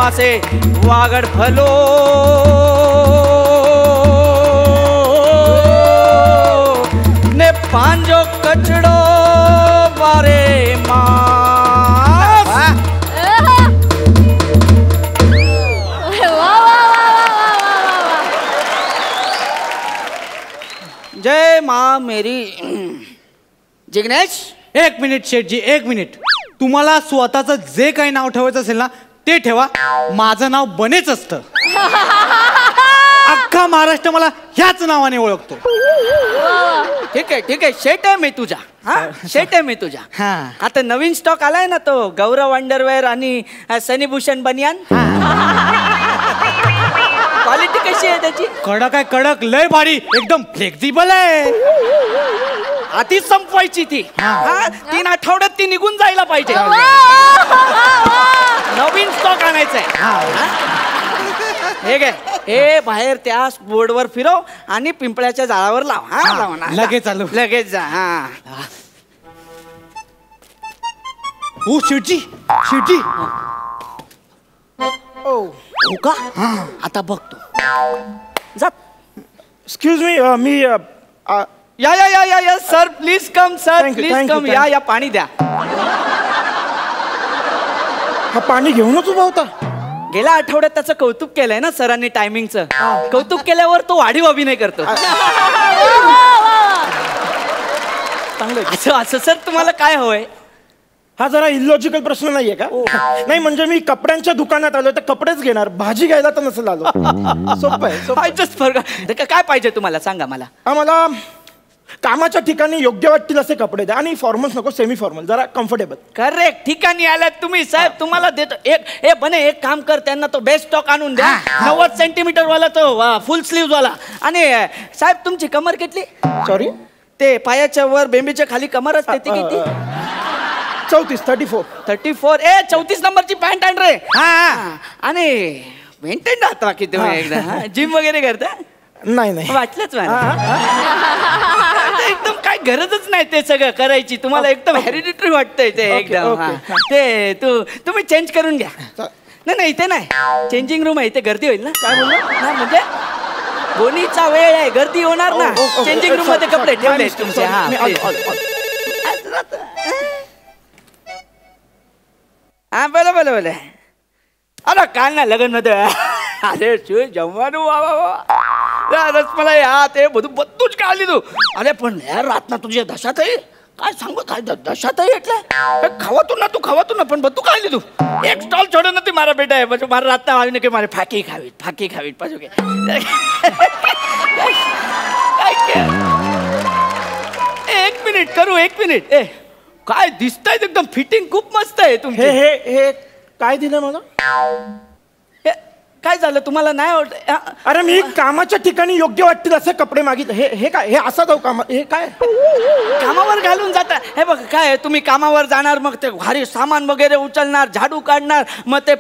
पासे वागड़ फलो ने पांजो कचड़ो बारे मास। जय माँ मेरी। जिग्नेश, एक मिनिट शेठजी, एक मिनिट. तुम्हाला स्वतःचं जे काही नाव ठेवायचं असेल ना ते ठेवा. माझं नाव बनेच असतं. अख्खा महाराष्ट्र मला ह्याच नावाने ओळखतो. ठीक आहे ठीक आहे. शेट आहे मी तुझा. हा शेट आहे मी तुझा. आता नवीन स्टॉक आलाय ना तो गौरव अंडरवेअर आणि सनी भूषण बनियान. क्वालिटी कशी आहे त्याची? कडक आहे, कडक, लय भारी, एकदम फ्लेक्झिबल आहे. आधीच संपवायची ती. 3 आठवड्यात ती निघून जायला पाहिजे. नवीन स्टॉक आणायचा आहे. हे काय, हे बाहेर त्या बोर्डवर फिरव आणि पिंपळ्याच्या झाडावर लाव. हा लाव ना. लगेच आलो. लगेच जा. हा हो शेठजी, शेठजी. हो का? आता बघतो. जा. एक्सक्यूज मी, मी या या या या या sir, please come sir, please come. या या पाणी द्या. हा पाणी घेऊनच उभा होता. गेल्या आठवड्यात त्याचं कौतुक केलंय ना सरांनी टायमिंगचं. कौतुक केल्यावर तो वाढीव अभिनय करतो. असं असं सर, तुम्हाला काय हवंय? हा जरा इलॉजिकल प्रश्न नाहीये का? नाही म्हणजे मी कपड्यांच्या दुकानात आलो तर कपडेच घेणार, भाजी घ्यायला तर नसेल आलो. सोपं आहे. जस्ट फरक. काय पाहिजे तुम्हाला सांगा मला. मला कामाच्या ठिकाणी योग्य वाटतील असे कपडे द्या आणि फॉर्मल्स नको, सेमी फॉर्मल, जरा कम्फर्टेबल. करेक्ट ठिकाणी आलात तुम्ही साहेब. तुम्हाला देतो एक काम कर, त्यांना तो बेस्ट स्टॉक आणून द्या. 90 सेंटीमीटर वाला तो फुल स्लीव्ह वाला. आणि साहेब तुमची कमर किती? सॉरी, ते पायाच्या वर बेंबीच्या खाली कमर असते ती किती? 34. 34 नंबरची पॅन्ट आण रे. आणि मेंटेन राहता की तुम्ही एकदा जिम वगैरे करता? नाही वाटलंच एकदम काय गरजच नाही ते सगळं करायची. तुम्हाला एकदम हेरिडिटरी वाटतंय ते एकदम. ते तुम्ही चेंज करून घ्या. नाही इथे नाही, चेंजिंग रूम आहे, इथे गर्दी होईल ना. काय बोलला? म्हणजे बोनीचा वेळ आहे, गर्दी होणार ना. चेंजिंग रूम मध्ये कपडे ठेवले तुमचे. हा बोला. अरे काय ना लग्न मध्ये. अरे जमવાનું રસમલાઈ હા તે બધું બધું જ કાઢી લીધું. અરે પણ યાર રાતના તું જે દશા થઈ, काय सांगू काय दशा થઈ એટલે ખાવાતું ન પણ બધું કાઢી લીધું. એક સ્ટોલ છોડ્યો નથી મારા બેટાએ. પછી મારા રાતના આવીને કે મારે ફાકી ખાવી પાછું કે एक मिनिट करू. ए काय दिसतंय एकदम फिटिंग खूप मस्त आहे तुमची. हे काय दिलं मला? काय झालं तुम्हाला नाही आवडत? अरे मी कामाच्या ठिकाणी योग्य वाटतील असे कपडे मागितले. हे काय, हे असं जाऊ काम? हे काय कामावर घालून जाता? हे बघ काय, तुम्ही कामावर जाणार, मग ते भारी सामान वगैरे उचलणार, झाडू काढणार, मग ते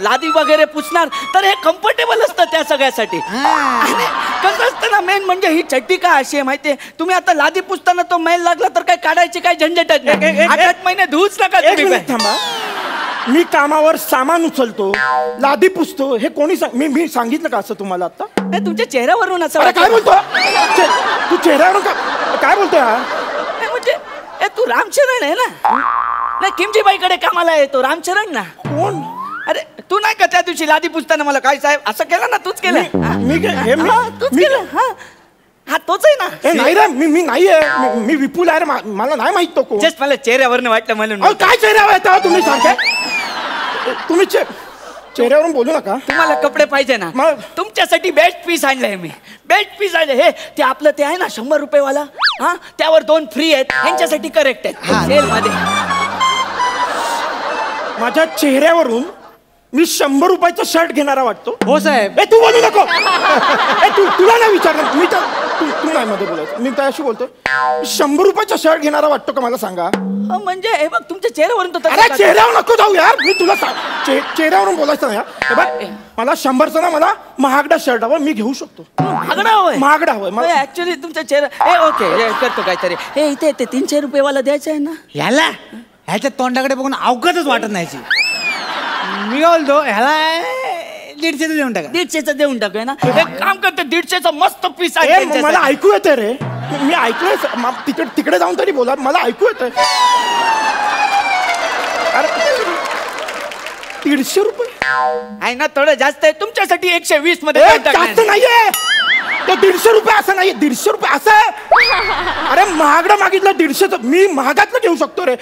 लादी वगैरे पुसणार, तर हे कम्फर्टेबल असतं त्या सगळ्यासाठी. कसं असतं ना, मेन म्हणजे ही चड्डी का अशी आहे माहितीये? तुम्ही आता लादी पुसताना तो मैल लागला तर काय काढायची काय झंझटच नाही. 8 महिने धुवूच नका तुम्ही. थांबा, मी कामावर सामान उचलतो, लादी पुसतो, हे कोणी मी सांगितलं का असं तुम्हाला आता? तुमच्या चेहऱ्यावरून असं. काय बोलतो तू? चेहऱ्यावरून काय बोलतोय? म्हणजे तू रामचरण आहे ना? नाही, किमजीबाईकडे कामाला येतो रामचरण ना. कोण? अरे तू नाही का त्या दिवशी लादी पुसताना मला काय साहेब असं केलं ना? तूच केलं. तूच केलं. हा तोच आहे ना? नाही रे, मी नाहीये. मी विपुल आहे, मला नाही माहित तो कोण. जस्ट मला चेहऱ्यावरनं वाटलं म्हणून. काय चेहऱ्यावर येतं तुम्ही? सारखे तुम्ही चेहऱ्यावरून बोलू नका. तुम्हाला कपडे पाहिजे ना? तुमच्यासाठी बेस्ट पीस आणलंय मी. बेस्ट पीस आणले. हे ते आपलं ते आहे ना 100 रुपये वाला, हा त्यावर 2 फ्री आहेत. यांच्यासाठी करेक्ट आहे सेल मध्ये. माझ्या चेहऱ्यावरून मी 100 रुपयाचा शर्ट घेणारा वाटतो? हो साहेब. तू बोलू नको. तुला नाही विचारलं मी तर. तू नाही मध्ये बोलायचं. मी त्याशी बोलतो. 100 रुपयाचा शर्ट घेणारा वाटतो का मला सांगा? म्हणजे हे बघ तुमच्या चेहऱ्यावरून तो. अरे चेहऱ्यावर नको जाऊ यार. मी तुला चेहऱ्यावरून बोलायचं नाही. मला 100चा ना मला महागडा शर्ट हवा, मी घेऊ शकतो. महागडा हवंय मला. ऍक्च्युली तुमच्या चेहरा ओके करतो काहीतरी. हे इथे 300 रुपये वाला द्यायचं आहे ना याला? ह्याच्या तोंडाकडे बघून अवघडच वाटत नाही. मी काय बोलतो ह्याला 150 देऊन टाका. 150चं देऊन टाकूया ना. एक काम करते 150चं मस्त पीस आहे ए, मला त्यांच्यासाठी. ऐकू येते रे. मी ऐकलंय तिकडे जाऊन तरी बोला, मला ऐकू येतंय. अरे 150 रुपये आहे ना, थोडं जास्त आहे तुमच्यासाठी. 120 मध्ये ए, देऊन टाकणार. जास्त नाहीये तो. 150 रुपये असं नाही, 150 रुपये असं आहे. अरे महागडं मागितलं 150चं. मी महागातलं घेऊ शकतो रे.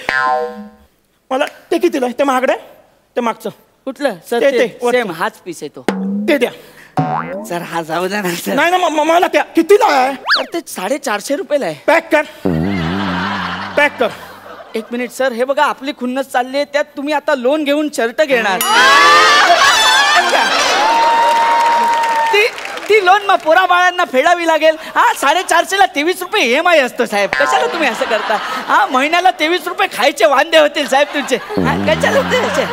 मला ते कितीला आहे? ते महागडं आहे ते मागचं कुठलं सर? ते वरचं. सेम हाच पीस आहे तो. ते द्या. सर हा जाऊ द्या ना सर. नाही ना मला त्या कितीला आहे? सर ते 450 रुपयाला आहे. पॅक कर, पॅक कर. एक मिनिट सर, हे बघा आपली खुन्नस चालली आहे, त्यात तुम्ही आता लोन घेऊन शर्ट घेणार. ती लोन मग पोरा बाळांना फेडावी लागेल. हा 450ला 23 रुपये EMI असतो साहेब. कशाला तुम्ही असं करता? हा महिन्याला 23 रुपये खायचे वांदे होतील साहेब तुमचे. हा, कशाला ते असे?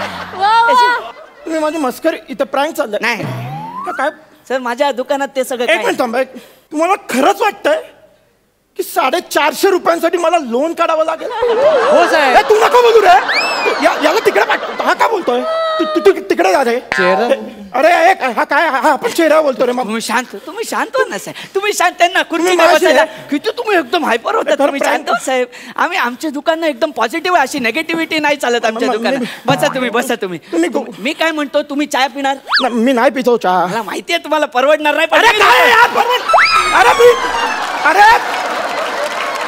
मी माझी मस्करी इथं प्रँक चाललंय. नाही हा, काय सर, माझ्या दुकानात ते सगळं एक काय- मिनिट थांबा. तुम्हाला खरंच वाटतंय की 450 रुपयांसाठी मला लोन काढावं लागेल? हो साहेब. ए, तू नको बोलू रे. याला तिकडे पाठव. हा का बोलतोय? तू तिकडे जा रे. चेहरा? अरे हा काय हा आपण चेहरा बोलतो रे. मग तुम्ही शांत हो ना साहेब. तुम्ही शांत. त्यांना तुम्ही खुर्ची माझी- किती तुम्ही एकदम हायपर होता. खरं तुम्ही prank- शांत हो साहेब. आमचे दुकान एकदम पॉझिटिव्ह आहे. अशी नेगेटिव्हिटी नाही चालत आमच्या दुकानात. बसा तुम्ही. तुम्ही मी काय म्हणतो, तुम्ही चाय पिणार? मी नाही पितो चहा. मला माहितीये तुम्हाला परवडणार नाही, पण अरे काय यार अरे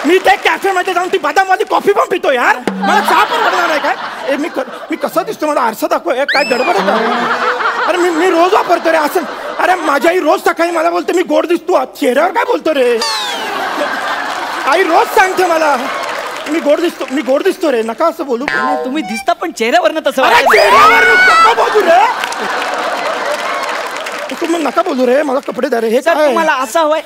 मी त्या कॅफे मध्ये जाऊन ती बदामवाली कॉफी पण पितो यार. मला चहा पण वाटणार नाही काय? मी कसं दिसतो? मला आरसा दाखव. काय गडबड आहे का? अरे मी रोज वापरतो रे असं. अरे माझी आई रोज सकाळी मला बोलते मी गोड दिसतो. चेहऱ्यावर काय बोलतो रे? आई रोज सांगते मला मी गोड दिसतो रे. नका असं बोलू. तुम्ही दिसता पण चेहऱ्यावरनं तसं अरे वाटतं. चेहऱ्यावर नका बोलू रे. तुम्ही नका बोलू रे. मला कपडे द्या रे. हे सर काय? तुम्हाला असा हवाय?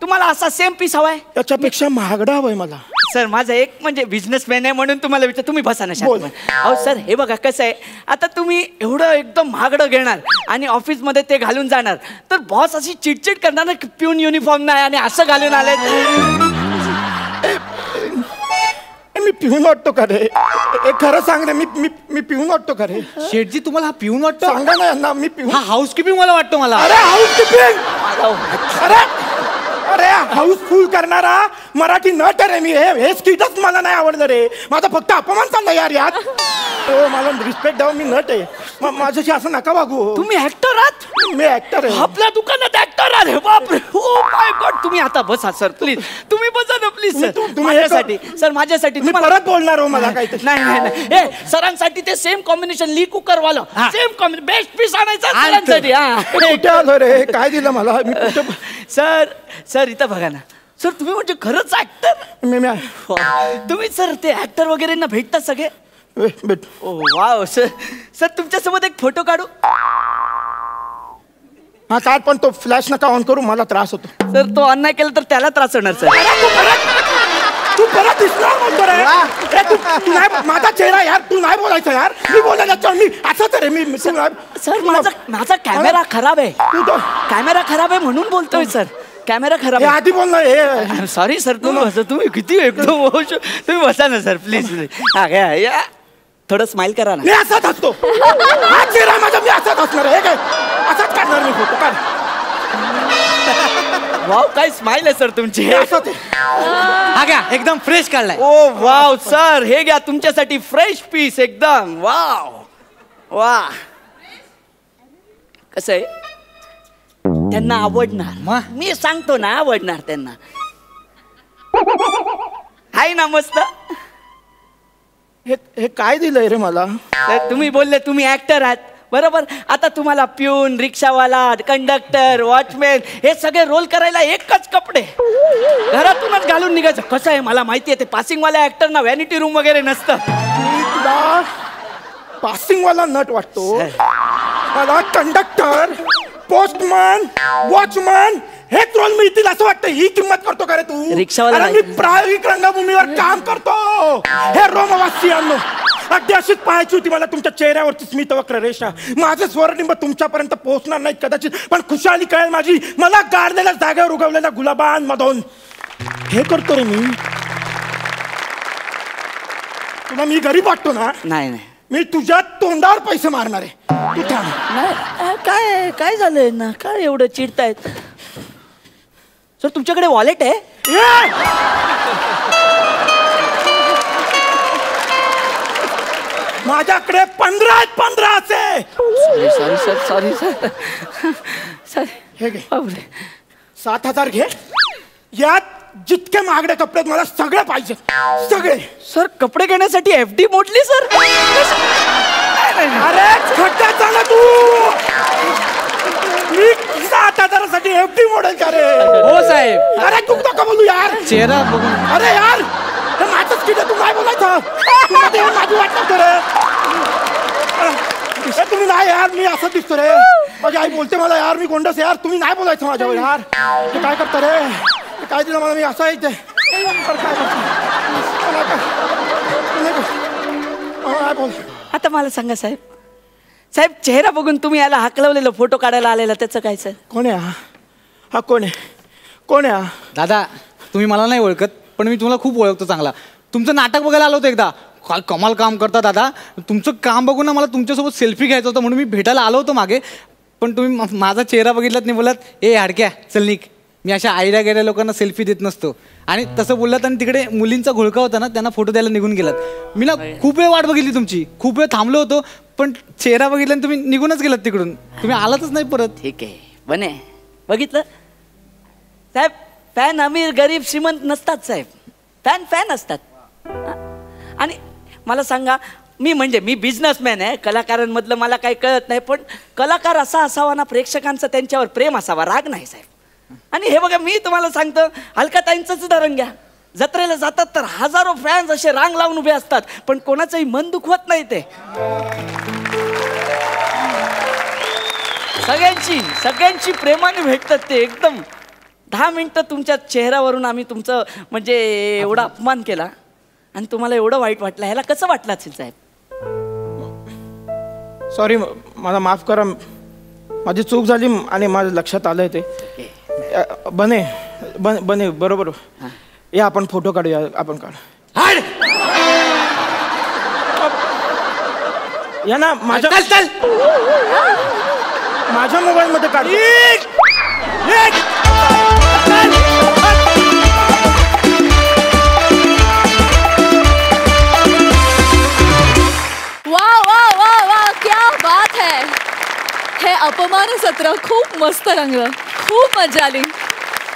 तुम्हाला असा सेम पीस हवाय? त्याच्यापेक्षा महागडा हवाय मला. सर माझं एक म्हणजे बिझनेसमॅन आहे म्हणून तुम्हाला विचार. तुम्ही बसा ना बोल. शांत. अहो सर हे बघा कसं आहे, आता तुम्ही एवढं एकदम महागडं घेणार आणि ऑफिसमध्ये ते घालून जाणार तर बॉस अशी चिडचिड करणार ना की पिऊन युनिफॉर्म नाही आणि असं घालून आले. मी पिऊन वाटतो का रे? खरं सांग रे. मी पिऊन वाटतो का रे? शेठजी तुम्हाला हा पिऊन वाटतो? सांगा ना यांना. मी पिऊन. हा हाऊसकीपिंग मला वाटतो मला. अरे हाऊसकीपिंग. अरे हाऊसफुल करणारा मराठी नट रे मी. हे स्किटच मला नाही आवडलं रे. माझा फक्त अपमान चालला यार यात. मला रिस्पेक्ट द्यावं. मी नट आहे. माझ्याशी असं नका वागू. तुम्ही ऍक्टर आहात? मी ऍक्टर आहे. आपल्या दुकानात ऍक्टर आले. बापरे. Oh my God. तुम्ही आता बसा सर प्लीज. तुम्ही बसा ना प्लीज सर. तुम्ही माझ्यासाठी सर, माझ्यासाठी मी तुम्हाला परत बोलणार हो. मला काहीतरी नाही ए सरांसाठी ते सेम कॉम्बिनेशन ली कुकर वाला सेम कॉम्बिनेशन बेस्ट पीस आणायचा आणतो. सरांसाठी. हा कुठे आलो रे? काय दिलं मला? मी कुठे सर इथं बघा ना सर. तुम्ही म्हणजे खरंच ऍक्टर. तुम्ही सर ते ऍक्टर वगैरेंना भेटतात सगळे? भेट. ओ वाव सर. सर तुमच्यासोबत एक फोटो काढू? हा काढ पण तो फ्लॅश नका ऑन करू. मला त्रास होतो. सर तो ऑन नाही केला तर त्याला त्रास होणार सर. तू परत दिसणार म्हणतो रे. तू नाही माझा चेहरा यार. तू नाही बोलायचं यार. मी बोलायला मी असंच रे. मी सर माझा कॅमेरा खराब आहे. कॅमेरा खराब आहे म्हणून बोलतोय सर. कॅमेरा खराब आहे. आधी बोलणार हे. Sorry sir. तुम्ही बसा. तुम्ही किती एकदम तुम्ही बसा ना सर प्लीज. हा घ्या या. थोडं स्माइल करा ना. मी असाच असतो. हा चेहरा माझा. मी असाच असणार आहे. हे काय असाच काढणार मी फोटो. काढ. वाव काय स्माइल आहे सर तुमची. असंच आहे. हा घ्या एकदम फ्रेश काढलाय. ओ वाव सर. हे घ्या तुमच्यासाठी फ्रेश पीस एकदम. वाव वा. कसं आहे त्यांना आवडणार. मी सांगतो ना आवडणार त्यांना. हाय ना मस्त. हे काय दिलंय रे मला? तर तुम्ही बोलले तुम्ही ऍक्टर आहात बरोबर. आता तुम्हाला प्यून, रिक्षावाला, कंडक्टर, वॉचमॅन हे सगळे रोल करायला एकच कपडे घरातूनच घालून निघायचं. कसं आहे मला माहिती आहे ते पासिंगवाल्या ऍक्टरना व्हॅनिटी रूम वगैरे नसतं. मी तुला पासिंगवाला नट वाटतो? मला कंडक्टर, पोस्टमन, वॉचमन हेच रोल मिळतील असं वाटतं. ही किंमत करतो का रे तू? रिक्षावाला मी प्रायोगिक रंगभूमीवर काम करतो. हे रोमवासियांनो, अगदी अशीच पाहायची होती मला तुमच्या चेहऱ्यावरची स्मितवक्र रेषा. माझे स्वरनिंब तुमच्यापर्यंत पोहोचणार नाहीत कदाचित, पण खुशाली कळेल माझी मला गाडलेल्या जागेवर उगवलेल्या गुलाबांमधून. हे करतो रे मी. तुला मी गरीब वाटतो ना? नाही मी तुझ्या तोंडावर पैसे मारणार आहे. तू थांब. नाही काय काय झालंय ना, काय एवढं चिडतायत सर? तुमच्याकडे वॉलेट आहे? ए! माझ्याकडे 15 असे. Sorry sir, sorry sir, sorry. हे घे. बापरे. 7,000 घे. यात जितके महागडे कपडे आहेत, मला सगळे पाहिजे, सगळे. सर कपडे घेण्यासाठी FD मोडली सर? अरे खड्ड्यात जा ना तू. मी 7,000साठी FD मोडेल का रे? हो साहेब. अरे तू नका बोलू यार. चेहरा बघून. अरे यार, हे माझंच किती, तू काय बोलायचं? तू मध्ये येऊन माझी वाट लागतो रे. अरे, तुम्ही नाही यार, मी असं दिसतो रे. माझी आई बोलते मला यार मी गोंडस यार, तुम्ही नाही बोलायचं माझ्यावर यार. हे काय करता रे? हे काय दिलं मला, मी असं आहे ते. काय बोल. आता मला सांगा साहेब, साहेब चेहरा बघून तुम्ही याला हाकलवलेलं फोटो काढायला आलेला त्याचं काय सर? कोण आहे हा? कोण आहे? कोण आहे हा? दादा तुम्ही मला नाही ओळखत, पण मी तुम्हाला खूप ओळखतो चांगला. तुमचं नाटक बघायला आलो होतो एकदा. काय कमाल काम करता दादा. तुमचं काम बघून ना मला तुमच्यासोबत सेल्फी घ्यायचं होतं, म्हणून मी भेटायला आलो होतो मागे. पण तुम्ही माझा चेहरा बघितलात नाही, बोललात ए हाडक्या चल निक. मी अशा आयडिया गेल्या लोकांना सेल्फी देत नसतो. आणि तसं बोललात आणि तिकडे मुलींचा घोळका होता ना, त्यांना फोटो द्यायला निघून गेलात. मी ना खूप वेळ वाट बघितली तुमची, खूप वेळ थांबलो होतो, पण चेहरा बघितला आणि तुम्ही निघूनच गेलात तिकडून. तुम्ही आलातच नाही परत. ठीक आहे बने, बघितलं साहेब, फॅन अमीर गरीब श्रीमंत नसतात साहेब, फॅन फॅन असतात. आणि मला सांगा, मी बिझनेसमॅन आहे, कलाकारांमधलं मला काही कळत नाही, पण कलाकार असा असावा ना, प्रेक्षकांचं त्यांच्यावर प्रेम असावा, राग नाही साहेब. आणि हे बघा, मी तुम्हाला सांगतो, अलकाताईंचंच उदाहरण घ्या. जत्रेला जातात तर हजारो फॅन्स असे रांग लावून उभे असतात, पण कोणाचंही मन दुखवत नाही ते. सगळ्यांची प्रेमाने भेटतात ते. एकदम 10 मिनिटं तुमच्या चेहऱ्यावरून आम्ही तुमचं म्हणजे एवढा अपमान केला आणि तुम्हाला एवढं वाईट वाटलं. ह्याला कसं वाटलं असेल साहेब? सॉरी, मला माफ करा, माझी चूक झाली आणि माझं लक्षात आलंय ते. बने बरोबर. या आपण फोटो काढूया. आपण काढ या ना. माझ्या मोबाईल मध्ये काढ. वा वा वा वा, क्या बात है. हे अपमान सत्र खूप मस्त रंगलं, खूप मजा आली.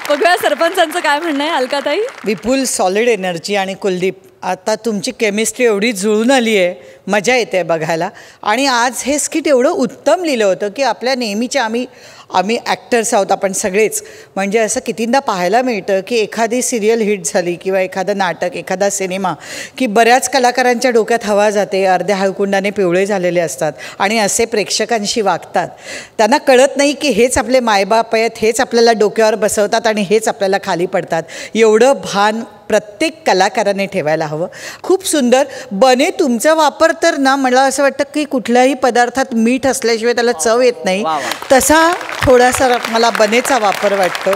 बघूया सरपंचांचं काय म्हणणं आहे. अलकाताई? विपुल, सॉलिड एनर्जी आणि कुलदीप, आता तुमची केमिस्ट्री एवढी जुळून आली आहे, मजा येते बघायला. आणि आज हे स्किट एवढं उत्तम लिहिलं होतं की आपल्या नेहमीच्या आम्ही ॲक्टर्स आहोत आपण सगळेच, म्हणजे असं कितींदा पाहायला मिळतं की एखादी सिरियल हिट झाली किंवा एखादं नाटक, एखादा सिनेमा, की बऱ्याच कलाकारांच्या डोक्यात हवा जाते, अर्ध्या हळकुंडाने पिवळे झालेले असतात आणि असे प्रेक्षकांशी वागतात. त्यांना कळत नाही की हेच आपले मायबाप आहेत, हेच आपल्याला डोक्यावर बसवतात आणि हेच आपल्याला खाली पडतात. एवढं भान प्रत्येक कलाकाराने ठेवायला हवं. खूप सुंदर. बने, तुमचा वापर तर ना, मला असं वाटतं की कुठल्याही पदार्थात मीठ असल्याशिवाय त्याला चव येत नाही, तसा थोडासा मला बनेचा वापर वाटतो.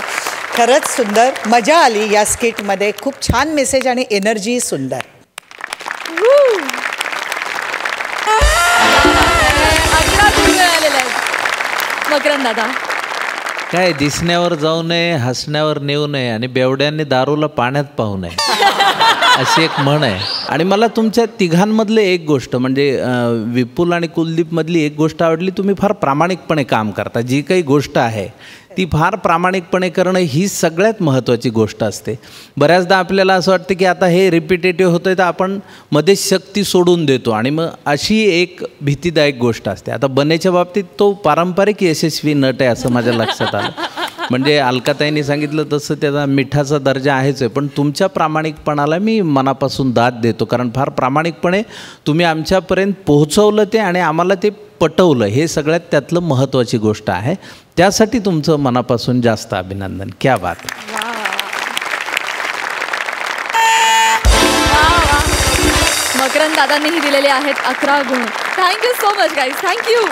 खरंच सुंदर, मजा आली या स्किटमध्ये. खूप छान मेसेज आणि एनर्जी सुंदर. मकरंद दादा? काय, दिसण्यावर जाऊ नये, हसण्यावर नेऊ नये आणि बेवड्यांनी दारूला पाण्यात पाहू नये, अशी एक म्हण आहे. आणि मला तुमच्या तिघांमधले एक गोष्ट म्हणजे विपुल आणि कुलदीपमधली एक गोष्ट आवडली. तुम्ही फार प्रामाणिकपणे काम करता. जी काही गोष्ट आहे ती फार प्रामाणिकपणे करणं ही सगळ्यात महत्त्वाची गोष्ट असते. बऱ्याचदा आपल्याला असं वाटतं की आता हे रिपिटेटिव्ह होतं आहे तर आपण मध्येच शक्ती सोडून देतो आणि मग अशी एक भीतीदायक गोष्ट असते. आता बनेच्या बाबतीत तो पारंपरिक यशस्वी नट आहे असं माझ्या लक्षात आलं. म्हणजे अलकाताईंनी सांगितलं तसं त्याचा मिठाचा दर्जा आहेच आहे, पण तुमच्या प्रामाणिकपणाला मी मनापासून दाद देतो, कारण फार प्रामाणिकपणे तुम्ही आमच्यापर्यंत पोहोचवलं ते आणि आम्हाला ते पटवलं. हे सगळ्यात त्यातलं महत्त्वाची गोष्ट आहे. त्यासाठी तुमचं मनापासून जास्त अभिनंदन. क्या बात. मकरंद दादांनीही दिलेले आहेत 11 गुण. Thank you so much guys. Thank you.